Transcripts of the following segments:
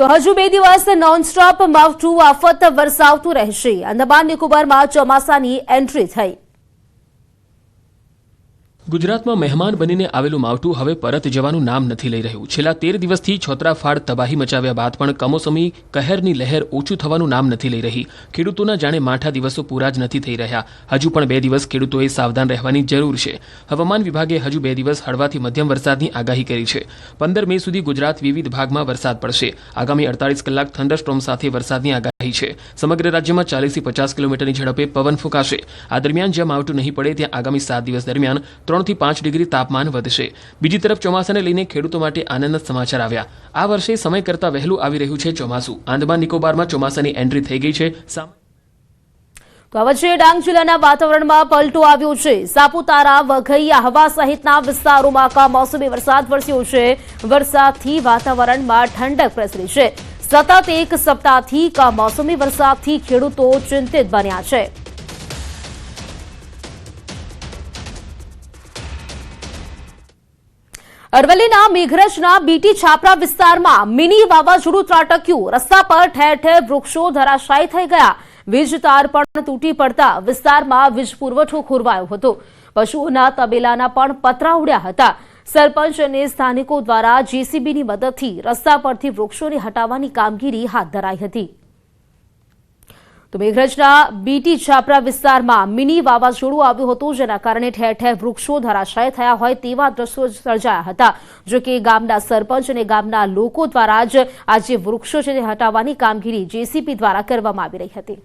તો હજુ 2 દિવસ નોનસ્ટોપ માવઠું આફત વરસાવતું રહેશે. અંદમાન નિકોબારમાં ચોમાસાની એન્ટ્રી થઈ. ગુજરાતમાં મહેમાન બનીને આવેલું માવઠું હવે પરત જવાનું નામ નથી લઈ રહ્યું. છેલ્લા 13 દિવસથી છોતરાફાડ તબાહી મચાવ્યા બાદ પણ કમોસમી કહેરની લહેર ઓછું થવાનું નામ નથી લઈ રહી. ખેડૂતોના જાણે માઠા દિવસો પૂરા જ નથી થઈ રહ્યા. હજુ પણ 2 દિવસ ખેડૂતોએ સાવધાન રહેવાની જરૂર છે. હવામાન વિભાગે હજુ 2 દિવસ હળવાથી મધ્યમ વરસાદની આગાહી કરી છે. 15 મે સુધી ગુજરાત વિવિધ ભાગમાં વરસાદ પડશે. આગામી 48 કલાક થંડરસ્ટોર્મ સાથે વરસાદની આગાહી છે. સમગ્ર રાજ્યમાં 40 થી 50 કિલોમીટરની ઝડપે પવન ફૂંકાશે. આ દરમિયાન જ્યાં માવઠું નહીં પડે ત્યાં આગામી 7 દિવસ દરમિયાન 3 થી 5 ડિગ્રી તાપમાન વધશે. બીજી તરફ ચોમાસાને લઈને ખેડૂતો માટે આનંદના સમાચાર આવ્યા. આ વર્ષે સમય કરતાં વહેલું આવી રહ્યું છે ચોમાસું. અંદમાન નિકોબારમાં ચોમાસાની એન્ટ્રી થઈ ગઈ છે. તો આ વચ્ચે ડાંગ જિલ્લાના વાતાવરણમાં પલટો આવ્યો છે. સાપુતારા, વઘઇયા, હવા સહિતના વિસ્તારોમાં કમોસમી વરસાદ વરસ્યો છે. વરસાદથી વાતાવરણમાં ઠંડક પ્રસરી છે. સતત 1 સપ્તાહથી કમોસમી વરસાદથી ખેડૂતો ચિંતિત બન્યા છે. અરવલ્લીના મેઘરજના બીટી છાપરા વિસ્તારમાં મિની વાવાઝોડું ત્રાટક્યું. રસ્તા પર ઠેર ઠેર વૃક્ષો ધરાશાયી થઈ ગયા. વીજ તાર પણ તૂટી પડતા વિસ્તારમાં વીજ પુરવઠો ખોરવાયો હતો. પશુઓના તબેલાના પણ પતરા ઉડ્યા હતા. સરપંચ અને સ્થાનિકો દ્વારા જેસીબીની મદદથી રસ્તા પરથી વૃક્ષોને હટાવવાની કામગીરી હાથ ધરાઈ હતી. તો મેઘરજના બીટી છાપરા વિસ્તારમાં મિની વાવાઝોડું આવ્યું હતું, જેના કારણે ઠેર ઠેર વૃક્ષો ધરાશાયી થયા હોય તેવા દ્રશ્યો સર્જાયા હતા. જો કે ગામના સરપંચ અને ગામના લોકો દ્વારા જ આ જે વૃક્ષો છે તે હટાવવાની કામગીરી જેસીબી દ્વારા કરવામાં આવી રહી હતી.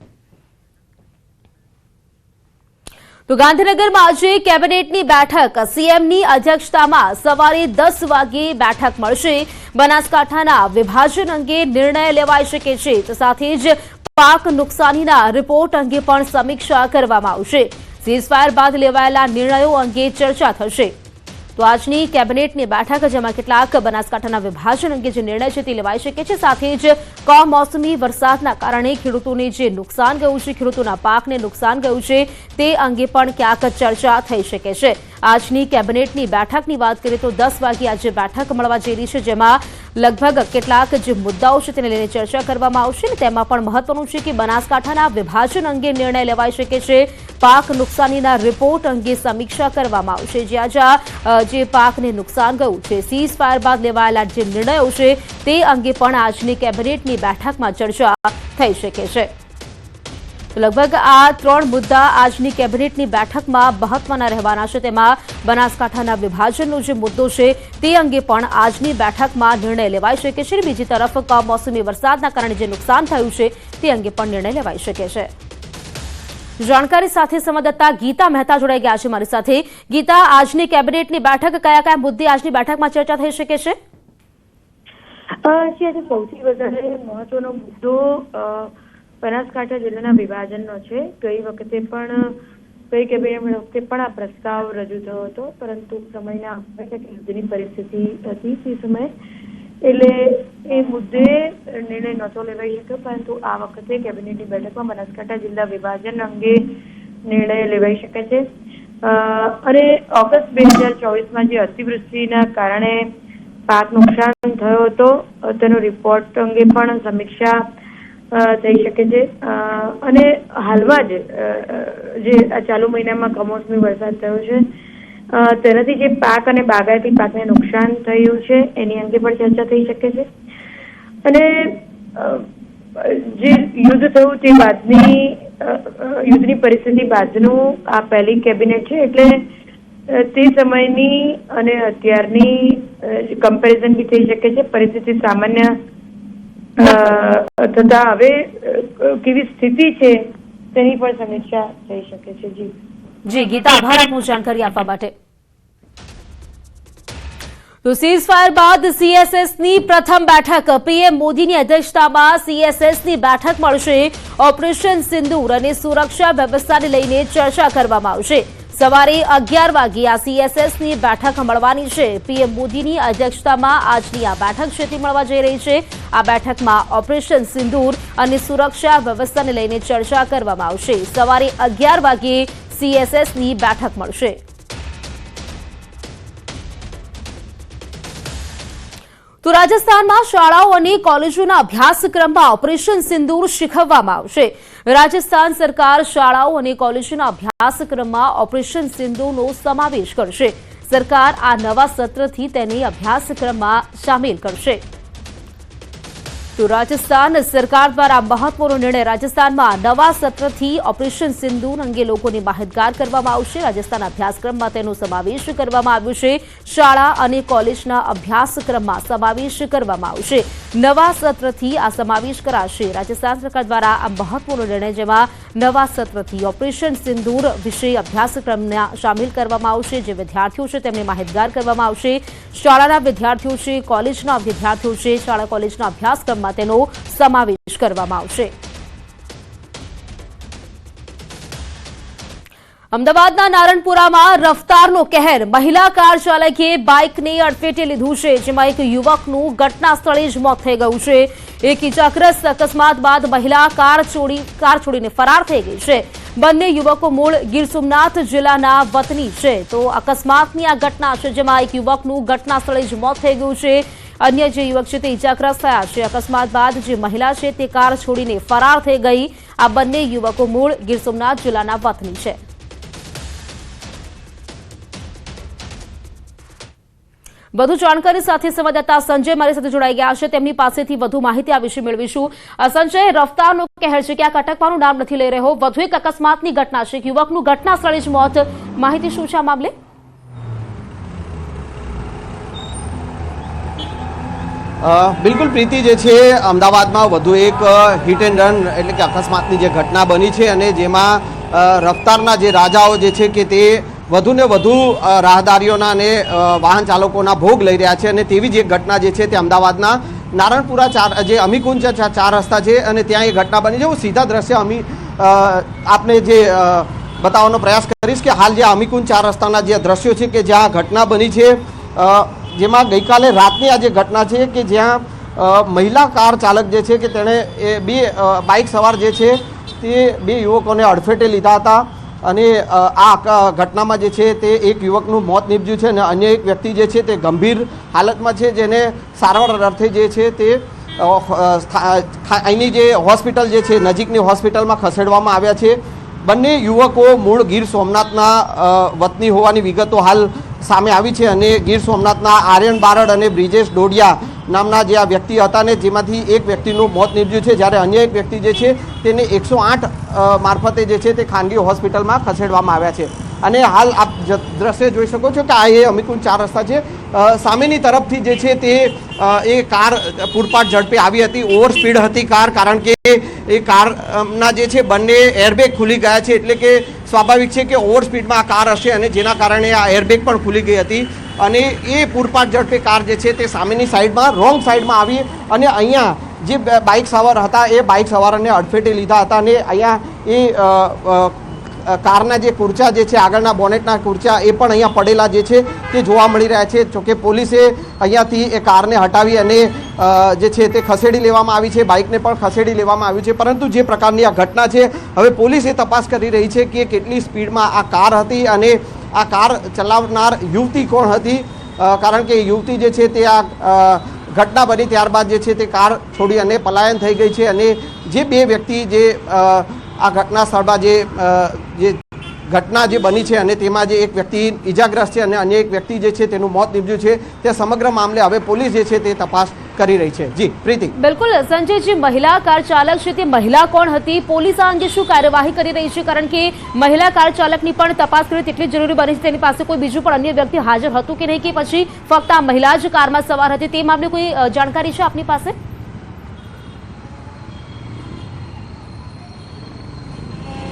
તો ગાંધીનગરમાં આજે કેબિનેટની બેઠક. સીએમની અધ્યક્ષતામાં સવારે 10 વાગે બેઠક મળશે. બનાસકાંઠાના વિભાજન અંગે નિર્ણય લેવાઈ શકે છે. તો સાથે જ પાક નુકસાનીના રિપોર્ટ અંગે પણ સમીક્ષા કરવામાં આવશે. સીઝફાયર બાદ લેવાયેલા નિર્ણયો અંગે ચર્ચા થશે. તો આજની કેબિનેટની બેઠક જેમાં કેટલાક બનાસકાંઠાના વિભાજન અંગે જે નિર્ણય છે તે લેવાઈ શકે છે. સાથે જ કમોસમી વરસાદના કારણે ખેડૂતોને જે નુકસાન ગયું છે, ખેડૂતોના પાકને નુકસાન ગયું છે તે અંગે પણ ક્યાંક ચર્ચા થઈ શકે છે. આજની કેબિનેટની બેઠકની વાત કરીએ તો 10 વાગે આજે બેઠક મળવા જઈ રહી છે, જેમાં લગભગ કેટલાક જે મુદ્દાઓ છે તેને લઈને ચર્ચા કરવામાં આવશે. તેમાં પણ મહત્વનું છે કે બનાસકાંઠાના વિભાજન અંગે નિર્ણય લેવાઈ શકે છે. પાક નુકસાનીના રિપોર્ટ અંગે સમીક્ષા કરવામાં આવશે. જ્યાં જે પાકને નુકસાન ગયું છે, સીઝફાયર બાદ લેવાયેલા જે નિર્ણયો છે તે અંગે પણ આજની કેબિનેટની બેઠકમાં ચર્ચા થઈ શકે છે. લગભગ આ 3 મુદ્દા આજની કેબિનેટની બેઠકમાં મહત્વના રહેવાના છે. તેમાં બનાસકાંઠાના વિભાજનનો જે મુદ્દો છે તે અંગે પણ આજની બેઠકમાં નિર્ણય લેવાઈ શકે છે. બીજી તરફ કમોસમી વરસાદના કારણે જે નુકસાન થયું છે તે અંગે પણ નિર્ણય લેવાઈ શકે છે. જાણકારી સાથે સંવાદદાતા ગીતા મહેતા જોડાઈ ગયા છે મારી સાથે. ગીતા, આજની કેબિનેટની બેઠક કયા કયા મુદ્દે આજની બેઠકમાં ચર્ચા થઈ શકે છે? સૌથી વધારે મહત્વનો મુદ્દો બનાસકાંઠા જિલ્લાના વિભાજનનો છે. ગઈ કેબિનેટ વખતે પણ આ પ્રસ્તાવ રજૂ થયો હતો, પરંતુ સમયના યુદ્ધની પરિસ્થિતિ હતી તે સમયે, એટલે એ મુદ્દે નિર્ણય નહોતો લેવાઈ શક્યો. પરંતુ આ વખતે કેબિનેટની બેઠકમાં બનાસકાંઠા જિલ્લા વિભાજન અંગે નિર્ણય લેવાઈ શકે છે. અને ઓગસ્ટ 2024માં જે અતિવૃષ્ટિના કારણે પાક નુકસાન થયો હતો તેનો રિપોર્ટ અંગે પણ સમીક્ષા થઈ શકે છે. અને હાલમાં જ જે આ ચાલુ મહિનામાં કમોસમી વરસાદ થયો છે તેનાથી જે પાક અને બાગાયતી પાકને નુકસાન થયું છે એની અંગે પણ ચર્ચા થઈ શકે છે. અને જે યુદ્ધ થયું તે બાદની યુદ્ધની પરિસ્થિતિ બાદનું આ પહેલી કેબિનેટ છે, એટલે તે સમયની અને અત્યારની કમ્પેરિઝન બી થઈ શકે છે. પરિસ્થિતિ સામાન્ય તથા હવે કેવી સ્થિતિ છે તેની પણ સમીક્ષા થઈ શકે છે. જી ગીતા, આભાર આપનું જાણકારી આપવા માટે. તો સીઝફાયર બાદ સીએસએસની પ્રથમ બેઠક. પીએમ મોદીની અધ્યક્ષતામાં સીએસએસની બેઠક મળશે. ઓપરેશન સિંદૂર અને સુરક્ષા વ્યવસ્થાને લઈને ચર્ચા કરવામાં આવશે. સવારે 11 વાગે આ સીએસએસની બેઠક મળવાની છે. પીએમ મોદીની અધ્યક્ષતામાં આજની આ બેઠક છે તે મળવા જઈ રહી છે. આ બેઠકમાં ઓપરેશન સિંદૂર અને સુરક્ષા વ્યવસ્થાને લઈને ચર્ચા કરવામાં આવશે. સવારે 11 વાગે સીએસએસની બેઠક મળશે. તો રાજસ્થાનમાં શાળાઓ અને કોલેજોના અભ્યાસક્રમમાં ઓપરેશન સિંદૂર શીખવવામાં આવશે। રાજસ્થાન સરકાર શાળાઓ અને કોલેજોના અભ્યાસક્રમમાં ઓપરેશન સિંદૂરનો સમાવેશ કરશે। સરકાર આ નવા સત્રથી તેને અભ્યાસક્રમમાં સામેલ કરશે। તો રાજસ્થાન સરકાર દ્વારા મહત્વનો નિર્ણય। રાજસ્થાનમાં નવા સત્રથી ઓપરેશન સિંદૂર અંગે લોકોને માહિતગાર કરવામાં આવશે। રાજસ્થાન અભ્યાસક્રમમાં તેનો સમાવેશ કરવામાં આવ્યો છે। શાળા અને કોલેજના અભ્યાસક્રમમાં સમાવેશ કરવામાં આવશે। નવા સત્રથી આ સમાવેશ કરાશે। રાજસ્થાન સરકાર દ્વારા આ મહત્વનો નિર્ણય, જેમાં નવા સત્રથી ઓપરેશન સિંદૂર વિશે અભ્યાસક્રમમાં સામેલ કરવામાં આવશે। જે વિદ્યાર્થીઓ છે તેમને માહિતગાર કરવામાં આવશે। શાળાના વિદ્યાર્થીઓ છે, કોલેજના વિદ્યાર્થીઓ છે, શાળા કોલેજના અભ્યાસક્રમમાં તેનો સમાવેશ કરવામાં આવશે। અમદાવાદના નારણપુરામાં રફતારનો કહેર। મહિલા કાર ચાલકે બાઇકને અડફેટે લીધું છે, જેમાં એક યુવકનું ઘટના સ્થળે જ મોત થઈ ગયું છે। એક ઇજાગ્રસ્ત અકસ્માત બાદ મહિલા કાર છોડીને ફરાર થઈ ગઈ છે। બંને યુવકો મૂળ ગીર સોમનાથ જિલ્લાના વતની છે। તો અકસ્માતની આ ઘટના છે, જેમાં એક યુવકનું ઘટના સ્થળે જ મોત થઈ ગયું છે। અન્ય જે યુવક છે તે ઇજાગ્રસ્ત થયા છે। અકસ્માત બાદ જે મહિલા છે તે કાર છોડીને ફરાર થઈ ગઈ। આ બંને યુવકો મૂળ ગીર સોમનાથ જિલ્લાના વતની છે। વધુ જાણકારી સાથે સંવાદદાતા સંજય મારી સાથે જોડાઈ ગયા છે। તેમની પાસેથી વધુ માહિતી આ વિશે મેળવીશું। સંજય, રફતારનો કહેર છે, ક્યાંક અટકવાનું નામ નથી લઈ રહ્યો। વધુ એક અકસ્માતની ઘટના છે, યુવકનું ઘટના સ્થળે જ મોત। માહિતી શું છે આ મામલે? બિલકુલ પ્રીતિ, જે છે અમદાવાદમાં વધુ એક હિટ એન્ડ રન એટલે કે અકસ્માતની જે ઘટના બની છે અને જેમાં રફતારના જે રાજાઓ જે છે કે તે વધુને વધુ રાહદારીઓના અને વાહન ચાલકોના ભોગ લઈ રહ્યા છે। અને તેવી જ એક ઘટના જે છે તે અમદાવાદના નારણપુરા જે અમીકુંજ 4 રસ્તા છે અને ત્યાં એ ઘટના બની છે। હું સીધા દ્રશ્ય આપને જે બતાવવાનો પ્રયાસ કરીશ કે હાલ જે અમીકુંજ 4 રસ્તાના જે દ્રશ્યો છે કે જ્યાં ઘટના બની છે, જેમાં ગઈકાલે રાતની આ જે ઘટના છે કે જ્યાં મહિલા કાર ચાલક જે છે કે તેણે બે બાઇક સવાર જે છે તે બે યુવકોને અડફેટે લીધા હતા અને આ ઘટનામાં જે છે તે એક યુવકનું મોત નીપજ્યું છે અને અન્ય એક વ્યક્તિ જે છે તે ગંભીર હાલતમાં છે, જેને સારવાર અર્થે જે છે તે અહીંની જે હોસ્પિટલ જે છે નજીકની હોસ્પિટલમાં ખસેડવામાં આવ્યા છે। બંને યુવકો મૂળ ગીર સોમનાથના વતની હોવાની વિગતો હાલ સામે આવી છે અને ગીર સોમનાથના આર્યન બારડ અને બ્રિજેશ ડોડિયા નામના જે આ વ્યક્તિ હતા ને જેમાંથી એક વ્યક્તિનું મોત નીપજ્યું છે, જ્યારે અન્ય એક વ્યક્તિ જે છે તેને 108 મારફતે જે છે તે ખાનગી હોસ્પિટલમાં ખસેડવામાં આવ્યા છે। અને હાલ આપ દ્રશ્ય જોઈ શકો છો કે આ એ અમીકુંજ 4 રસ્તા છે। સામેની તરફથી જે છે તે એ કાર પૂરપાટ ઝડપે આવી હતી। ઓવર સ્પીડ હતી કાર, કારણ કે એ કારના જે છે બંને એરબેગ ખુલી ગયા છે, એટલે કે સ્વાભાવિક છે કે ઓવર સ્પીડમાં આ કાર હશે અને જેના કારણે આ એરબેગ પણ ખુલી ગઈ હતી અને એ પૂરપાટ ઝડપે કાર જે છે તે સામેની સાઈડમાં રોંગ સાઈડમાં આવી અને અહીંયા જે બાઇક સવાર હતા એ બાઇક સવારને અડફેટે લીધા હતા અને અહીંયા એ કારના જે કુર્ચા જે છે, આગળના બોનેટના કુર્ચા એ પણ અહીંયા પડેલા જે છે તે જોવા મળી રહ્યા છે। જોકે પોલીસે અહીંયાથી એ કારને હટાવી અને જે છે તે ખસેડી લેવામાં આવી છે, બાઇકને પણ ખસેડી લેવામાં આવ્યું છે। પરંતુ જે પ્રકારની આ ઘટના છે, હવે પોલીસ એ તપાસ કરી રહી છે કે કેટલી સ્પીડમાં આ કાર હતી અને આ કાર ચલાવનાર યુવતી કોણ હતી, કારણ કે યુવતી જે છે તે આ ઘટના બની ત્યારબાદ જે છે તે કાર છોડી અને પલાયન થઈ ગઈ છે અને જે બે વ્યક્તિ જે આ ઘટના સ્થળમાં જે ઘટના જે બની છે અને તેમાં જે એક વ્યક્તિ ઇજાગ્રસ્ત છે અને અન્ય એક વ્યક્તિ જે છે તેનું મોત નીપજ્યું છે, તે સમગ્ર મામલે હવે પોલીસ જે છે તે તપાસ કરી રહી છે। જી પ્રીતિ। બિલકુલ સંજય, જે મહિલા કાર ચાલક છે તે મહિલા કોણ હતી? પોલીસ આ અંગે શું કાર્યવાહી કરી રહી છે? કારણ કે મહિલા કાર ચાલકની પણ તપાસ કરવી તેટલી જરૂરી બની છે। તેની પાસે કોઈ બીજું પણ અન્ય વ્યક્તિ હાજર હતું કે નહીં, કે પછી ફક્ત આ મહિલા જ કારમાં સવાર હતી? તે મામલે કોઈ જાણકારી છે આપની પાસે?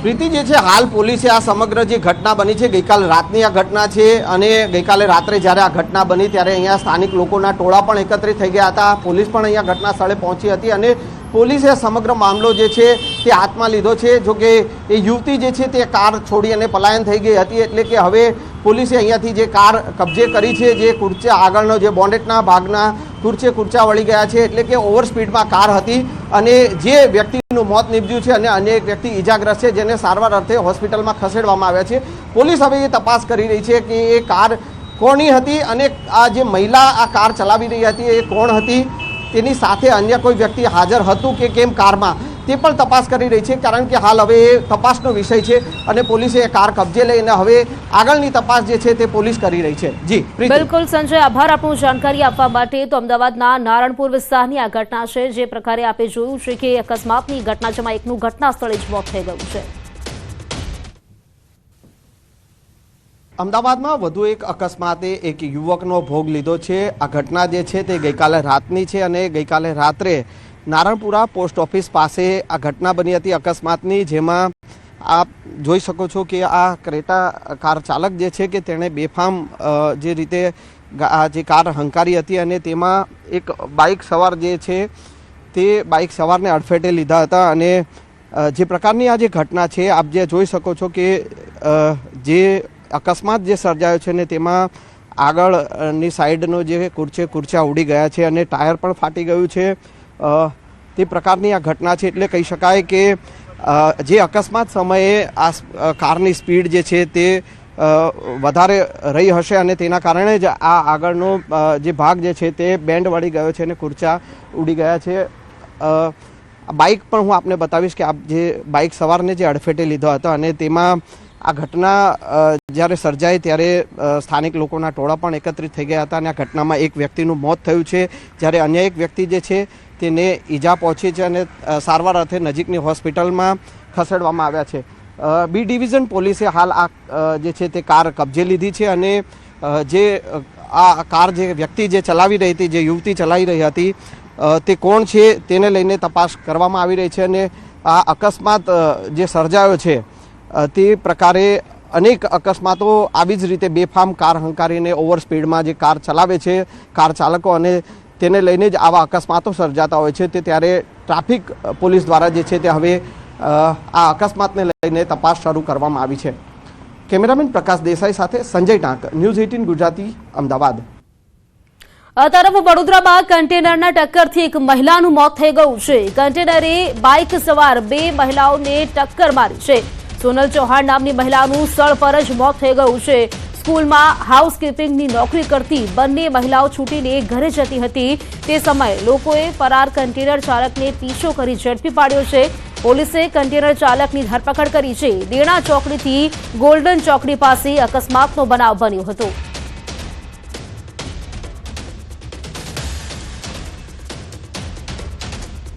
પ્રીતિ, જે છે હાલ પોલીસે આ સમગ્ર જે ઘટના બની છે, ગઈકાલે રાતની આ ઘટના છે અને ગઈકાલે રાત્રે જ્યારે આ ઘટના બની ત્યારે અહીંયા સ્થાનિક લોકોના ટોળા પણ એકત્રિત થઈ ગયા હતા। પોલીસ પણ અહીંયા ઘટના સ્થળે પહોંચી હતી અને પોલીસે સમગ્ર મામલો જે છે તે હાથમાં લીધો છે। જો કે એ યુવતી જે છે તે કાર છોડી અને પલાયન થઈ ગઈ હતી, એટલે કે હવે પોલીસે અહીંયાથી જે કાર કબજે કરી છે, જે કુર્ચા આગળનો જે બોનેટના ભાગના કુર્ચા વળી ગયા છે, એટલે કે ઓવર સ્પીડમાં કાર હતી અને જે વ્યક્તિનું મોત નીપજ્યું છે અને અન્ય એક વ્યક્તિ ઇજાગ્રસ્ત છે, જેને સારવાર અર્થે હોસ્પિટલમાં ખસેડવામાં આવ્યા છે। પોલીસ હવે એ તપાસ કરી રહી છે કે એ કાર કોની હતી અને આ જે મહિલા આ કાર ચલાવી રહી હતી એ કોણ હતી, તેની સાથે અન્ય કોઈ વ્યક્તિ હાજર હતું કે કેમ કારમાં, તે પણ તપાસ કરી રહી છે. કારણ કે હાલ હવે એ તપાસનો વિષય છે અને પોલીસે એ કાર કબજે લઈને હવે આગળની તપાસ જે છે તે પોલીસ કરી રહી છે. જી પ્રીતિ. બિલકુલ સંજય, આભાર આપનું જાણકારી આપવા માટે. તો અમદાવાદના નારણપુર વિસ્તારની આ ઘટના છે, જે પ્રકારે આપે જોયું છે કે અકસ્માતની ઘટના જેમાં એકનું ઘટના સ્થળે જ મોત થઈ ગયું છે. અમદાવાદમાં વધુ એક અકસ્માતે એક યુવકનો ભોગ લીધો છે. આ ઘટના જે છે તે ગઈકાલે રાતની છે અને ગઈકાલે રાત્રે નારણપુરા પોસ્ટ ઓફિસ પાસે આ ઘટના બની હતી અકસ્માતની, જેમાં આપ જોઈ શકો છો કે આ ક્રેટા કાર ચાલક જે છે કે તેણે બેફામ જે રીતે આ જે કાર હંકારી હતી અને તેમાં એક બાઇક સવાર જે છે તે બાઇક સવારને અડફેટે લીધા હતા. અને જે પ્રકારની આ જે ઘટના છે આપ જે જોઈ શકો છો કે જે અકસ્માત જે સર્જાયો છે ને તેમાં આગળની સાઈડનો જે કુર્ચા ઉડી ગયા છે અને ટાયર પણ ફાટી ગયું છે. તે પ્રકારની આ ઘટના છે. એટલે કહી શકાય કે જે અકસ્માત સમયે આ કારની સ્પીડ જે છે તે વધારે રહી હશે અને તેના કારણે જ આ આગળનો જે ભાગ જે છે તે બેન્ડ વળી ગયો છે અને કુર્ચા ઉડી ગયા છે. બાઇક પણ હું આપને બતાવીશ કે આપ જે બાઇક સવારને જે અડફેટે લીધો હતો અને તેમાં આ ઘટના જ્યારે સર્જાઈ ત્યારે સ્થાનિક લોકોના ટોળા પણ એકત્રિત થઈ ગયા હતા અને આ ઘટનામાં એક વ્યક્તિનું મોત થયું છે, જ્યારે અન્ય એક વ્યક્તિ જે છે તેને ઈજા પહોંચી છે અને સારવાર અર્થે નજીકની હોસ્પિટલમાં ખસેડવામાં આવ્યા છે. બી ડિવિઝન પોલીસે હાલ આ જે છે તે કાર કબજે લીધી છે અને જે આ કાર જે વ્યક્તિ જે ચલાવી રહી હતી, જે યુવતી ચલાવી રહી હતી, તે કોણ છે તેને લઈને તપાસ કરવામાં આવી રહી છે. અને આ અકસ્માત જે સર્જાયો છે તે પ્રકારે અનેક અકસ્માતો આવી જ રીતે બેફામ કાર હંકારીને ઓવર સ્પીડમાં જે કાર ચલાવે છે કાર ચાલકો, અને તેને લઈને જ આવા અકસ્માતો સર્જાતા હોય છે. તે ત્યારે ટ્રાફિક પોલીસ દ્વારા જે છે તે હવે આ અકસ્માતને લઈને તપાસ શરૂ કરવામાં આવી છે. કેમેરામેન પ્રકાશ દેસાઈ સાથે સંજય ટાંક, ન્યૂઝ 18 ગુજરાતી, અમદાવાદ. આ તરફ વડોદરામાં કન્ટેનરના ટક્કરથી એક મહિલાનું મોત થઈ ગયું છે. કન્ટેનરે બાઇક સવાર 2 મહિલાઓને ટક્કર મારી છે. સોનલ ચૌહાણ નામની મહિલાનું સ્થળ પર જ મોત થઈ ગયું છે. સ્કૂલમાં હાઉસકીપિંગની નોકરી કરતી બંને મહિલાઓ છૂટીને ઘરે જતી હતી. તે સમયે લોકોએ ફરાર કન્ટેનર ચાલકને પીછો કરી ઝડપી પાડ્યો છે. પોલીસે કન્ટેનર ચાલકની ધરપકડ કરી છે. દેણા ચોકડીથી ગોલ્ડન ચોકડી પાસે અકસ્માતનો બનાવ બન્યો હતો.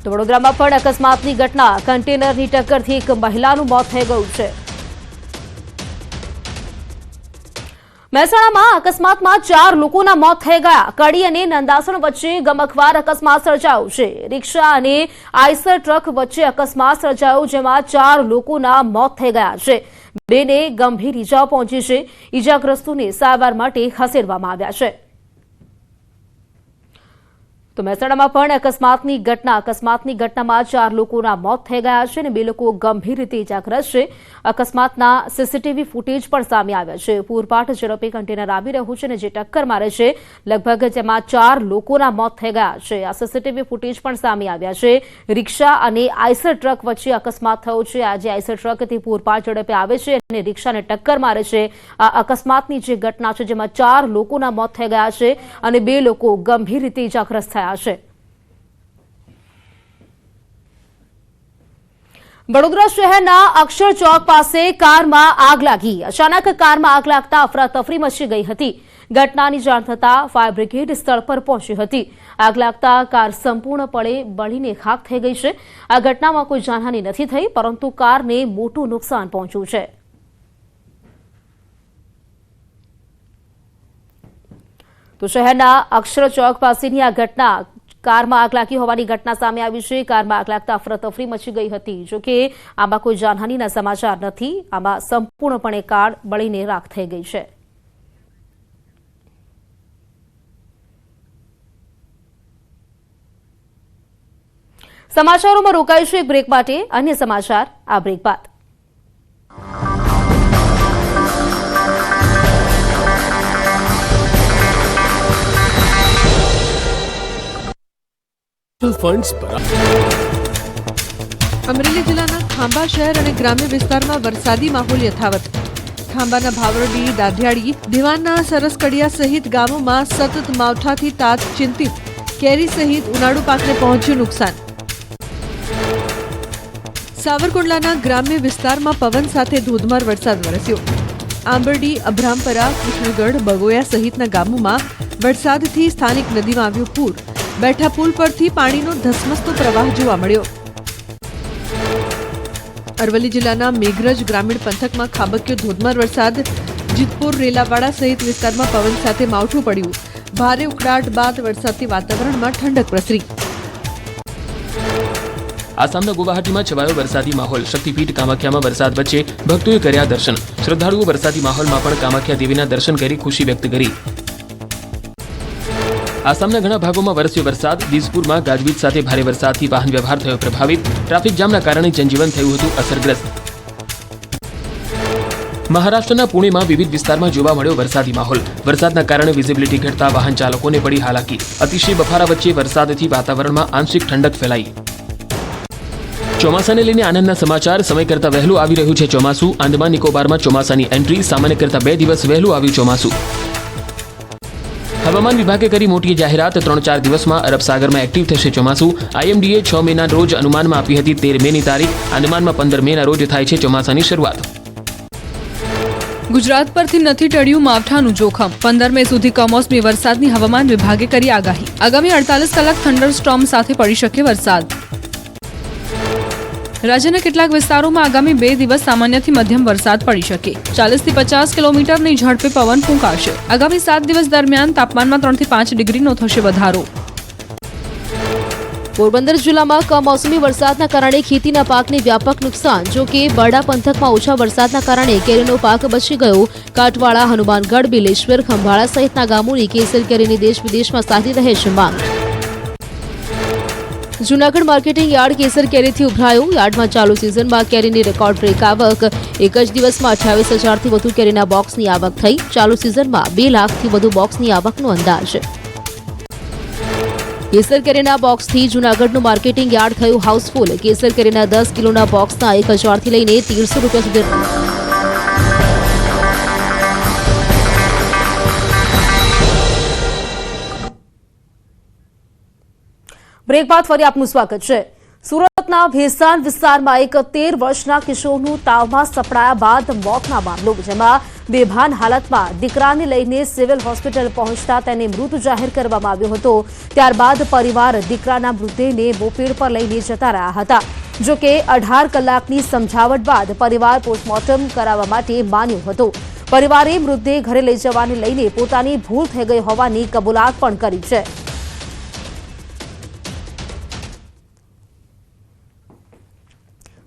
તો વડોદરામાં પણ અકસ્માતની ઘટના, કન્ટેનરની ટક્કરથી એક મહિલાનું મોત થઈ ગયું છે. મહેસાણામાં અકસ્માતમાં 4 લોકોના મોત થઈ ગયા. કડી અને નંદાસણ વચ્ચે ગમખ્વાર અકસ્માત સર્જાયો છે. રિક્ષા અને આઈસર ટ્રક વચ્ચે અકસ્માત સર્જાયો, જેમાં 4 લોકોના મોત થઈ ગયા છે. 2ને ગંભીર ઈજાઓ પહોંચી છે. ઈજાગ્રસ્તોને સારવાર માટે ખસેડવામાં આવ્યા છે. તો મહેસાણામાં પણ અકસ્માતની ઘટનામાં 4 લોકોના મોત થઈ ગયા છે અને 2 લોકો ગંભીર રીતે ઇજાગ્રસ્ત છે. અકસ્માતના સીસીટીવી ફૂટેજ પણ સામે આવ્યા છે. પૂરપાટ ઝડપે કન્ટેનર આવી રહ્યું છે અને જે ટક્કર મારે છે લગભગ જેમાં 4 લોકોના મોત થઈ ગયા છે. આ સીસીટીવી ફૂટેજ પણ સામે આવ્યા છે. રિક્ષા અને આઈસર ટ્રક વચ્ચે અકસ્માત થયો છે. આ જે આઈસર ટ્રક તે પૂરપાટ ઝડપે આવે છે અને રિક્ષાને ટક્કર મારે છે. આ અકસ્માતની જે ઘટના છે જેમાં 4 લોકોના મોત થઈ ગયા છે અને 2 લોકો ગંભીર રીતે ઇજાગ્રસ્ત થયા છે. વડોદરા શહેરના અક્ષર ચોક પાસે કારમાં આગ લાગી. અચાનક કારમાં આગ લાગતા અફરાતફરી મચી ગઈ હતી. ઘટનાની જાણ થતાં ફાયર બ્રિગેડ સ્થળ પર પહોંચી હતી. આગ લાગતા કાર સંપૂર્ણપણે બળીને ખાખ થઈ ગઈ છે. આ ઘટનામાં કોઈ જાનહાનિ નથી થઈ, પરંતુ કારને મોટું નુકસાન પહોંચ્યું છે. તો શહેરના અક્ષર ચોક પાસેની આ ઘટના, કારમાં આગ લાગી હોવાની ઘટના સામે આવી છે. કારમાં આગ લાગતા અફરાતફરી મચી ગઈ હતી. જોકે આમાં કોઈ જાનહાનિના સમાચાર નથી. આમાં સંપૂર્ણપણે કાર બળીને રાખ થઈ ગઈ છે. સમાચારોમાં રોકાઈશું એક બ્રેક માટે. અન્ય સમાચાર આ બ્રેક બાદ. અમરેલી જિલ્લાના ખાંભા શહેર અને ગ્રામ્ય વિસ્તારમાં વરસાદી માહોલ યથાવત. ખાંભાના ભાવરડી, દાઢિયાળી, દીવાનના સરસકડિયા સહિત ગામોમાં સતત માવઠાથી તાત ચિંતિત. કેરી સહિત ઉનાળુ પાકને પહોંચ્યું નુકસાન. સાવરકુંડલાના ગ્રામ્ય વિસ્તારમાં પવન સાથે ધોધમાર વરસાદ વરસ્યો. આંબરડી, અભરામપરા, કૃષ્ણગઢ, બગોયા સહિતના ગામોમાં વરસાદથી સ્થાનિક નદીમાં આવ્યું પૂર. બેઠા પુલ પરથી પાણીનો ધસમસતો પ્રવાહ જોવા મળ્યો. અરવલ્લી જિલ્લાના મેઘરજ ગ્રામીણ પંથકમાં ખાબક્યો ધોધમાર વરસાદ. જીતપુર, રેલાવાડા સહિત વિસ્તારમાં પવન સાથે માવઠું પડ્યું. ભારે ઉકળાટ બાદ વરસાદથી વાતાવરણમાં ઠંડક પ્રસરી. આસામના ગુવાહાટીમાં છવાયો વરસાદી માહોલ. શક્તિપીઠ કામાખ્યામાં વરસાદ વચ્ચે ભક્તોએ કર્યા દર્શન. શ્રદ્ધાળુઓ વરસાદી માહોલમાં પણ કામાખ્યા દેવીના દર્શન કરી ખુશી વ્યક્ત કરી. આસામના ઘણા ભાગોમાં વરસ્યો વરસાદ. દિસપુરમાં ગાજવીજ સાથે ભારે વરસાદથી વાહન વ્યવહાર થયો પ્રભાવિત. ટ્રાફિક જામના કારણે જનજીવન થયું હતું અસરગ્રસ્ત. મહારાષ્ટ્રના પુણેમાં વિવિધ વિસ્તારમાં જોવા મળ્યો વરસાદી માહોલ. વરસાદના કારણે વિઝિબિલિટી ઘટતા વાહન ચાલકોને પડી હાલાકી. અતિશય બફારા વચ્ચે વરસાદથી વાતાવરણમાં આંશિક ઠંડક ફેલાઈ. ચોમાસાને લઈને આનંદના સમાચાર. સમય કરતા વહેલું આવી રહ્યું છે ચોમાસું. આંદામાન નિકોબારમાં ચોમાસાની એન્ટ્રી. સામાન્ય કરતા 2 દિવસ વહેલું આવ્યું ચોમાસું. હવામાન વિભાગે કરી મોટી જાહેરાત. 3-4 દિવસમાં અરબ સાગરમાં એક્ટિવ થશે ચોમાસું. આઈએમડીએ 6 મેના રોજ અનુમાનમાં આપી હતી 13 મેની તારીખ. આંદામાનમાં 15 મેના રોજ થાય છે ચોમાસાની શરૂઆત. ગુજરાત પરથી નથી ટળ્યું માવઠાનું જોખમ. 15 મે સુધી કમોસમી વરસાદની હવામાન વિભાગે કરી આગાહી. આગામી 48 કલાક થંડરસ્ટોર્મ સાથે પડી શકે વરસાદ. રાજ્યના કેટલાક વિસ્તારોમાં આગામી 2 દિવસ સામાન્યથી મધ્યમ વરસાદ પડી શકે. 40 થી 50 કિલોમીટરની ઝડપે પવન ફૂંકાશે. આગામી 7 દિવસ દરમિયાન તાપમાનમાં 3 થી 5 ડિગ્રીનો થશે વધારો. પોરબંદર જિલ્લામાં કમોસમી વરસાદના કારણે ખેતીના પાકને વ્યાપક નુકસાન. જો કે બરડા પંથકમાં ઓછા વરસાદના કારણે કેરીનો પાક બચી ગયો. કાટવાડા, હનુમાનગઢ, બિલેશ્વર, ખંભાળા સહિતના ગામોની કેસર કેરીની દેશ વિદેશમાં સારી રહે છે માંગ. જૂનાગઢ માર્કેટિંગ યાર્ડ કેસર કેરીથી ઉભરાયું. યાર્ડમાં ચાલુ સિઝનમાં કેરીની રેકોર્ડ બ્રેક આવક. એક જ દિવસમાં 28,000થી વધુ કેરીના બોક્સની આવક થઈ. ચાલુ સિઝનમાં 2 લાખથી વધુ બોક્સની આવકનો અંદાજ. કેસર કેરીના બોક્સથી જૂનાગઢનું માર્કેટિંગ યાર્ડ થયું હાઉસફુલ. કેસર કેરીના 10 કિલોના બોક્સના 1,000થી લઈને 1,300 રૂપિયા સુધી. બ્રેક બાદ ફરી આપનું સ્વાગત છે. સુરતના ભેસાણ વિસ્તારમાં એક 13 વર્ષના કિશોરનું તાવમાં સપડાયા બાદ મોતના મામલો, જેમાં બેભાન હાલતમાં દીકરાને લઈને સિવિલ હોસ્પિટલ પહોંચતા તેને મૃત જાહેર કરવામાં આવ્યો હતો. ત્યારબાદ પરિવાર દીકરાના મૃતદેહને મોપેડ પર લઈને જતા રહ્યા હતા. જો કે 18 કલાકની સમજાવટ બાદ પરિવાર પોસ્ટમોર્ટમ કરાવવા માટે માન્યો હતો. પરિવારે મૃતદેહ ઘરે લઈ જવાને લઈને પોતાની ભૂલ થઈ ગઈ હોવાની કબૂલાત પણ કરી છે.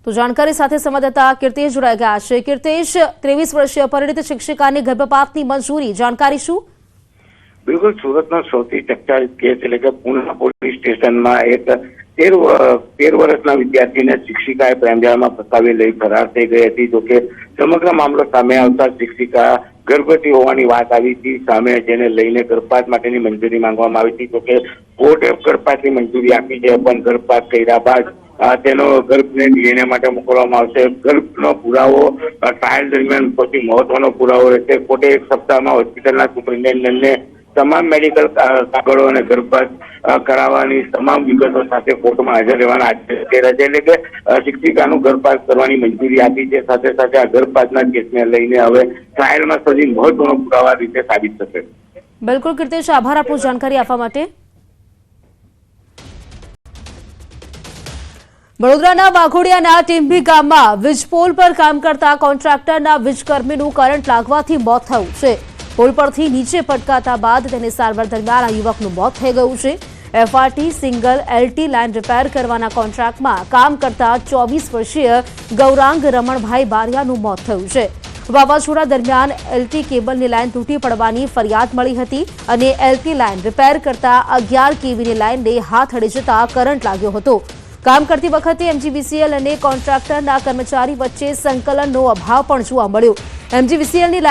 તો જાણકારી સાથે સંવાદદાતા કીર્તેશ જોડાઈ ગયા છે. કીર્તેશ, 23 વર્ષીય પરિણીત શિક્ષિકાને ગર્ભપાતની મંજૂરી, જાણકારી શું? બિલકુલ, સુરતનો સૌથી ચર્ચાિત કેસ એટલે કે પુના પોલીસ સ્ટેશનમાં એક 13 વર્ષના વિદ્યાર્થીને શિક્ષિકાએ પ્રેમજાળમાં ફસાવી લઈ ફરાર થઈ ગઈ હતી. જોકે સમગ્ર મામલો સામે આવતા શિક્ષિકા ગર્ભવતી હોવાની વાત આવી હતી સામે, જેને લઈને ગર્ભપાત માટેની મંજૂરી માંગવામાં આવી હતી. જોકે કોર્ટે ગર્ભપાતની મંજૂરી આપી છે, પણ ગર્ભપાત કર્યા બાદ તેનો ગર્ભને ડીએનએ માટે મોકલવામાં આવશે. ગર્ભનો પુરાવો ટ્રાયલ દરમિયાન સૌથી મહત્વનો પુરાવો રહેશે. કોર્ટે 1 સપ્તાહમાં હોસ્પિટલના સુપરિન્ટેન્ડન્ટને તમામ મેડિકલ કાગળો અને ગર્ભપાત કરાવવાની તમામ વિગતો સાથે કોર્ટમાં હાજર રહેવાના આદેશ કર્યા છે. એટલે કે શિક્ષિકાનું ગર્ભપાત કરવાની મંજૂરી આપી છે. સાથે સાથે આ ગર્ભપાતના કેસને લઈને હવે ટ્રાયલમાં સૌથી મહત્વનો પુરાવા રીતે સાબિત થશે. બિલકુલ કીર્તેશ, આભાર આપનો જાણકારી આપવા માટે. વડોદરાના વાઘોડિયાના ટીમ્બી ગામમાં વીજપોલ પર કામ કરતા કોન્ટ્રાક્ટરના વીજકર્મીનું કરંટ લાગવાથી મોત થયું છે. પોલ પરથી નીચે પટકાતા બાદ તેને સારવાર દરમિયાન આ યુવકનું મોત થઈ ગયું છે. FRT single LT line repair કરવાના કોન્ટ્રાક્ટમાં કામ કરતા 24 વર્ષીય ગૌરાંગ રમણભાઈ બારિયાનું મોત થયું છે. વાવાઝોડા દરમિયાન એલટી કેબલની લાઇન તૂટી પડવાની ફરિયાદ મળી હતી અને એલટી લાઇન રિપેર કરતા 11 કેવીની લાઇનને હાથ અડી જતા કરંટ લાગ્યો હતો. કામ કરતી વખતે એમજીવીસીએલ અને કોન્ટ્રાક્ટરના કર્મચારી વચ્ચે સંકલનનો અભાવ પણ જોવા મળ્યો. એમજીવીસીએલની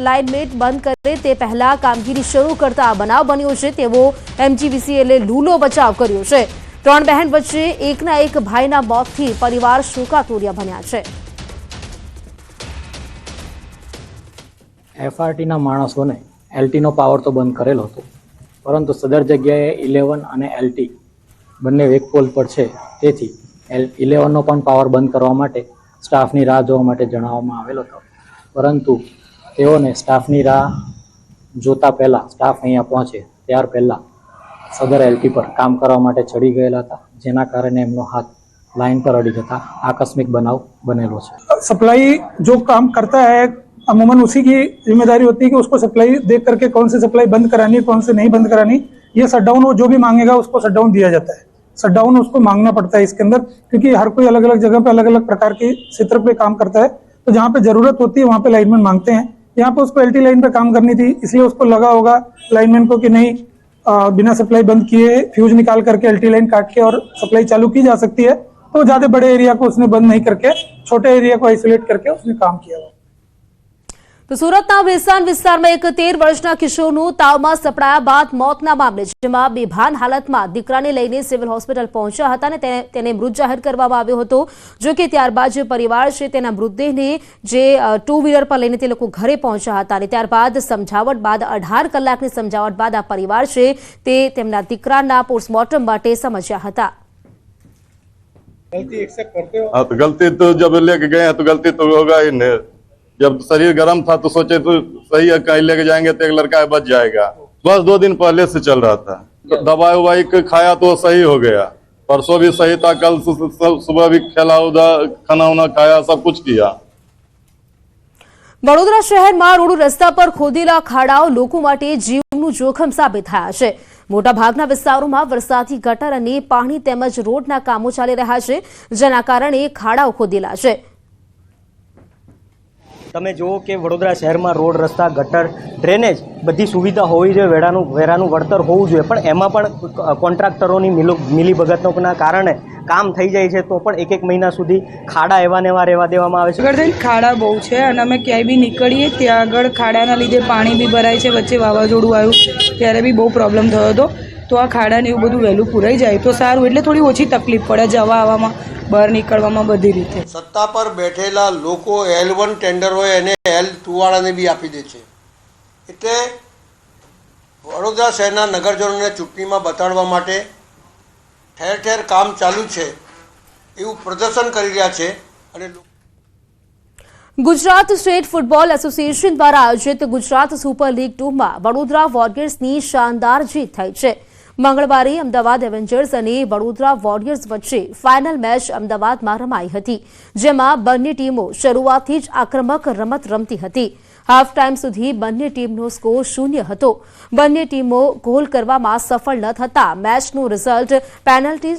લાઇનમેટ બંધ કરે તે પહેલા કામગીરી શરૂ કરતા આ બનાવ બન્યો છે, તેવો એમજીવીસીએલે લૂલો બચાવ કર્યો છે. 3 બહેન વચ્ચે એકના એક ભાઈના મોતથી પરિવાર શોકાતુર બન્યા છે. એફઆરટીના માણસોને એલટીનો પાવર તો બંધ કરેલો હતો, પરંતુ સદર જગ્યાએ 11 અને એલટી બંને વેકપોલ પર છે, તેથી 11નો પણ પાવર બંધ કરવા માટે સ્ટાફની રાહ જોવા માટે જણાવવામાં આવેલો હતો, પરંતુ તેઓને સ્ટાફની રાહ જોતા પહેલાં સ્ટાફ અહીંયા પહોંચે ત્યાર પહેલાં સદર એલટી પર કામ કરવા માટે ચડી ગયેલા હતા, જેના કારણે એમનો હાથ लाइन पर अड़ी जता आकस्मिक बनाव बनेलो है। सप्लाई जो काम करता है अमूमन उसी की जिम्मेदारी होती है कि उसको सप्लाई देख करके कौन सी सप्लाई बंद करानी है, कौन से नहीं बंद करानी, ये शटडाउन वो जो भी मांगेगा उसको शटडाउन दिया जाता है। शटडाउन उसको मांगना पड़ता है इसके अंदर, क्योंकि हर कोई अलग अलग जगह पे अलग अलग प्रकार के क्षेत्र पे काम करता है, तो जहाँ पे जरूरत होती है वहाँ पे लाइनमैन मांगते हैं। यहाँ पे उसको एलटी लाइन पे काम करनी थी, इसलिए उसको लगा होगा लाइनमैन को कि नहीं बिना सप्लाई बंद किए फ्यूज निकाल करके एलटी लाइन काट के और सप्लाई चालू की जा सकती है, तो ज्यादा बड़े एरिया को उसने बंद नहीं करके छोटे एरिया को आइसोलेट करके उसने काम किया हुआ। તો સુરતના વેસાણ વિસ્તારમાં એક 13 વર્ષના કિશોરનું તાવમાં સપડાયા બાદ મોતના મામલે જેમાં બેભાન હાલતમાં દીકરાને લઈને સિવિલ હોસ્પિટલ પહોંચ્યા હતા અને તેને મૃત જાહેર કરવામાં આવ્યો હતો। જો કે ત્યારબાદ જે પરિવાર છે તેના મૃતદેહને જે 2 વ્હીલર પર લઈને તે લોકો ઘરે પહોંચ્યા હતા અને ત્યારબાદ સમજાવટ બાદ 18 કલાકની સમજાવટ બાદ આ પરિવાર છે તે તેમના દીકરાના પોસ્ટમોર્ટમ માટે સમજ્યા હતા। गलती एक्सेप्ट करते हो? हाँ, तो गलती तो जब लेके गए हैं तो गलती तो होगा ही नहीं। जब शरीर गर्म था तो सोचे तो सही है, कहीं लेके जाएंगे तो एक लड़का बच जाएगा। बस 2 दिन पहले से चल रहा था, दवाई उवाई खाया तो सही हो गया, परसों भी सही था, कल सुबह भी खेला उधर खाना उना खाया, सब कुछ किया। વડોદરા શહેરમાં રોડ રસ્તા પર ખોદેલા ખાડાઓ લોકો માટે જીવનું જોખમ સાબિત થયા છે। મોટાભાગના વિસ્તારોમાં વરસાદી ગટર અને પાણી તેમજ રોડના કામો ચાલી રહ્યા છે, જેના કારણે ખાડાઓ ખોદેલા છે। તમે જુઓ કે વડોદરા શહેરમાં રોડ રસ્તા ગટર ડ્રેનેજ બધી સુવિધા હોવી જોઈએ, વેરાનું વળતર હોવું જોઈએ, પણ એમાં પણ કોન્ટ્રાક્ટરોની મિલીભગતના કારણે કામ થઈ જાય છે તો પણ એક મહિના સુધી ખાડા એવા ને એવા રહેવા દેવામાં આવે છે। આગળ થઈને ખાડા બહુ છે અને અમે ક્યાંય બી નીકળીએ ત્યાં આગળ ખાડાના લીધે પાણી બી ભરાય છે। વચ્ચે વાવાઝોડું આવ્યું ત્યારે બી બહુ પ્રોબ્લેમ થયો હતો, તો આ ખાડાને એવું બધું વહેલું પૂરાઈ જાય તો સારું, એટલે થોડી ઓછી તકલીફ પડે જવા આવવામાં, બહાર નીકળવામાં બધી રીતે। સત્તા પર બેઠેલા લોકો L1 ટેન્ડર હોય એને L2 વાળાને બી આપી દે છે, એટલે વડોદરા શહેરના નગરજનોને ચૂંટણીમાં બતાડવા માટે ઠેર ઠેર કામ ચાલુ છે એવું પ્રદર્શન કરી રહ્યા છે। અને ગુજરાત સ્ટેટ ફૂટબોલ એસોસિએશન દ્વારા આયોજિત ગુજરાત સુપર લીગ 2માં વડોદરા વોરિયર્સની શાનદાર જીત થઈ છે। મંગળવારે અમદાવાદ એવેન્જર્સ અને વડોદરા વોરિયર્સ વચ્ચે ફાઇનલ મેચ અમદાવાદમાં રમાઈ હતી, જેમાં બંને ટીમો શરૂઆતથી જ આક્રમક રમત રમતી હતી। હાફ ટાઈમ સુધી બંને ટીમનો સ્કોર 0 હતો। બંને ટીમો ગોલ કરવામાં સફળ ન થતા મેચનું રિઝલ્ટ પેનલ્ટી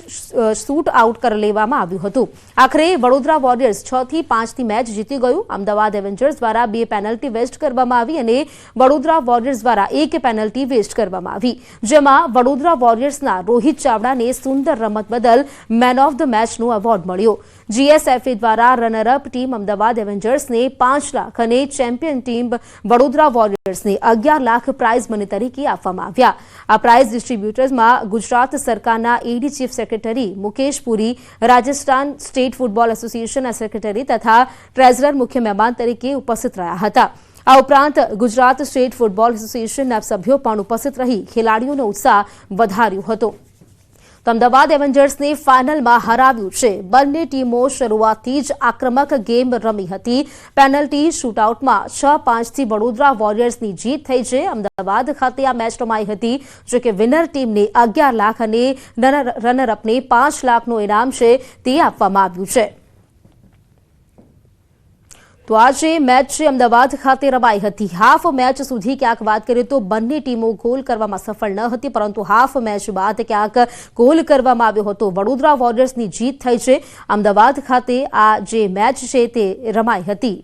શૂટ આઉટ કરી લેવામાં આવ્યું હતું। આખરે વડોદરા વોરિયર્સ 6-5 મેચ જીતી ગયું। અમદાવાદ એવેન્જર્સ દ્વારા 2 પેનલ્ટી વેસ્ટ કરવામાં આવી અને વડોદરા વોરિયર્સ દ્વારા 1 પેનલ્ટી વેસ્ટ કરવામાં આવી, જેમાં વડોદરા વોરિયર્સના રોહિત ચાવડાને સુંદર રમત બદલ મેન ઓફ ધ મેચનો એવોર્ડ મળ્યો। જીએસએફએ દ્વારા રનરઅપ ટીમ અમદાવાદ એવેન્જર્સને 5 લાખ અને ચેમ્પિયન ટીમ વડોદરા વોરિયર્સને 11 લાખ પ્રાઇઝ મની તરીકે આપવામાં આવ્યા। આ પ્રાઇઝ ડિસ્ટ્રીબ્યુટર્સમાં ગુજરાત સરકારના AD chief secretary Mukesh Puri, Rajasthan state football એસોસિએશનના સેક્રેટરી તથા ટ્રેઝરર મુખ્ય મહેમાન તરીકે ઉપસ્થિત રહ્યા હતા। આ ઉપરાંત ગુજરાત સ્ટેટ ફૂટબોલ એસોસિએશનના સભ્યો પણ ઉપસ્થિત રહી ખેલાડીઓનો ઉત્સાહ વધાર્યો હતો। તો અમદાવાદ એવેન્જર્સને ફાઇનલમાં હરાવ્યું છે। બંને ટીમો શરૂઆતથી જ આક્રમક ગેમ રમી હતી। પેનલ્ટી શૂટઆઉટમાં 6-5થી વડોદરા વોરિયર્સની જીત થઈ છે। અમદાવાદ ખાતે આ મેચ રમાઈ હતી, જો કે વિનર ટીમને 11 લાખ અને રનરઅપને 5 લાખનું ઇનામ છે તે આપવામાં આવ્યું છે। તો આજે મેચ છે અમદાવાદ ખાતે રમાઈ હતી। હાફ મેચ સુધી ક્યાંક વાત કરીએ તો બંને ટીમો ગોલ કરવામાં સફળ ન હતી, પરંતુ હાફ મેચ બાદ ક્યાંક ગોલ કરવામાં આવ્યો હતો। વડોદરા વોરિયર્સની જીત થઈ છે। અમદાવાદ ખાતે આ જે મેચ છે તે રમાઈ હતી।